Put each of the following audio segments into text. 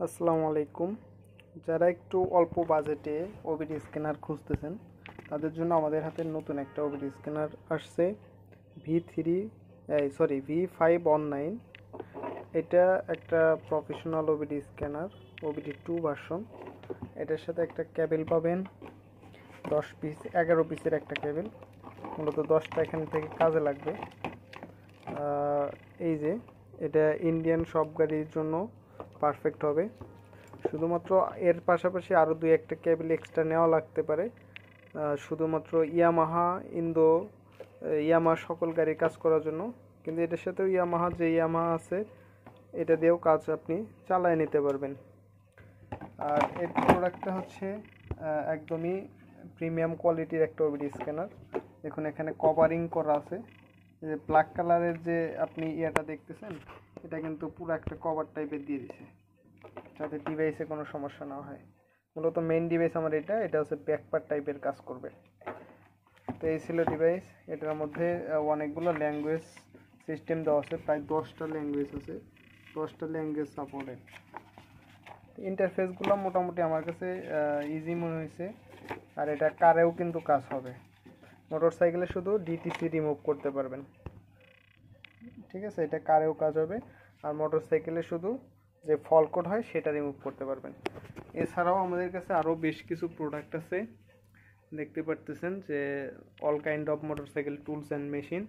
আসসালামু আলাইকুম। যারা একটু অল্প বাজেটে ওবিডি স্ক্যানার খুঁজতেছেন তাদের জন্য আমাদের হাতে নতুন একটা ওবিডি স্ক্যানার আসছে V519। এটা একটা professional OBD scanner, OBD2 version. এটার সাথে একটা কেবল পাবেন, 11 পিসের একটা কেবল, মূলত 10টা এখান থেকে কাজে লাগবে। এই যে এটা ইন্ডিয়ান সব গাড়ির জন্য পারফেক্ট হবে। শুধুমাত্র এর পাশাপাশি আরও দুই একটা কেবল এক্সট্রা নেওয়া লাগতে পারে, শুধুমাত্র ইয়ামাহা সকল গাড়ির কাজ করার জন্য। কিন্তু এটার সাথেও ইয়ামাহা আছে, এটা দিয়েও কাজ আপনি চালায় নিতে পারবেন। আর এর প্রোডাক্টটা হচ্ছে একদমই প্রিমিয়াম কোয়ালিটির একটা ওবিডি স্ক্যানার। দেখুন এখানে কভারিং করা আছে, যে ব্ল্যাক কালারের যে আপনি ইয়েটা দেখতেছেন, এটা কিন্তু পুরো একটা কভার টাইপের দিয়ে দিছে, যাতে ডিভাইসে কোনো সমস্যা না হয়। মূলত মেইন ডিভাইস আমার এটা হচ্ছে ব্যাকপার্ট টাইপের কাজ করবে। তো এই ছিল ডিভাইস। এটার মধ্যে অনেকগুলো ল্যাঙ্গুয়েজ সিস্টেম দেওয়া আছে, প্রায় 10টা ল্যাঙ্গুয়েজ আছে, 10টা ল্যাঙ্গুয়েজ সাপোর্টেড। ইন্টারফেসগুলো মোটামুটি আমার কাছে ইজি মনে হয়েছে। আর এটা কারেও কিন্তু কাজ হবে, মোটর সাইকেলে শুধু ডিটিসি রিমুভ করতে পারবেন, ঠিক আছে? এটা কারেও কাজ হবে। আর মোটর সাইকেলে শুধু যে ফল কোড হয় সেটা রিমুভ করতে পারবেন। এছাড়াও আমাদের কাছে আরও বেশ কিছু প্রোডাক্ট আছে, দেখতে পারতেছেন যে all kind of motorcycle tools and machine.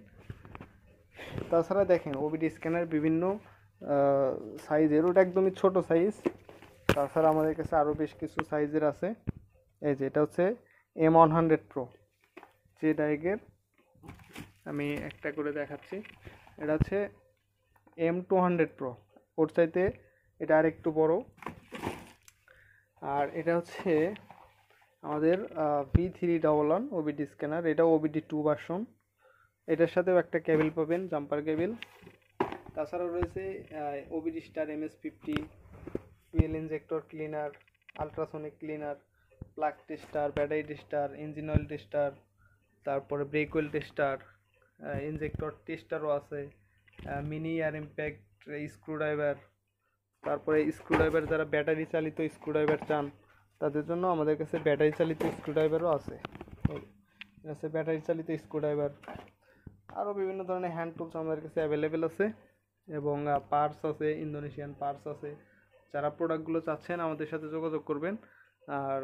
তাছাড়া দেখেন ওবিডি স্ক্যানার বিভিন্ন সাইজের, ওটা একদমই ছোট সাইজ। তাছাড়া আমাদের কাছে আরও বেশ কিছু সাইজের আছে। এই যে এটা হচ্ছে M100 Pro, যে ডাইগের আমি একটা করে দেখাচ্ছি। এটা হচ্ছে M200 Pro, ওর চাইতে এটা আর একটু বড়। আর এটা হচ্ছে আমাদের V311 ওবিডি স্ক্যানার, এটা OBD2 ভার্সন। এটার সাথেও একটা কেবল পাবেন, জাম্পার কেবল। তাছাড়াও রয়েছে OBD star MS50, fuel injector cleaner, ultrasonic cleaner, plug tester, battery tester, engine oil tester, তারপরে ব্রেক অয়েল টেস্টার, ইনজেক্টর টেস্টারও আছে, মিনি এয়ার ইম্প্যাক্ট স্ক্রুড্রাইভার। তারপরে স্ক্রুড্রাইভার, যারা ব্যাটারি চালিত স্ক্রুড্রাইভার চান তাদের জন্য আমাদের কাছে ব্যাটারি চালিত স্ক্রুড্রাইভারও আছে। ব্যাটারি চালিত স্ক্রুড্রাইভার, আরও বিভিন্ন ধরনের হ্যান্ড টুলস আমাদের কাছে অ্যাভেলেবেল আছে, এবং পার্টস আছে, ইন্দোনেশিয়ান পার্টস আছে। যারা প্রোডাক্টগুলো চাচ্ছেন আমাদের সাথে যোগাযোগ করবেন। আর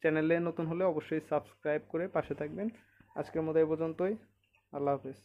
চ্যানেলে নতুন হলে অবশ্যই সাবস্ক্রাইব করে পাশে থাকবেন। আজকের মতো এই পর্যন্তই। আল্লাহ হাফিজ।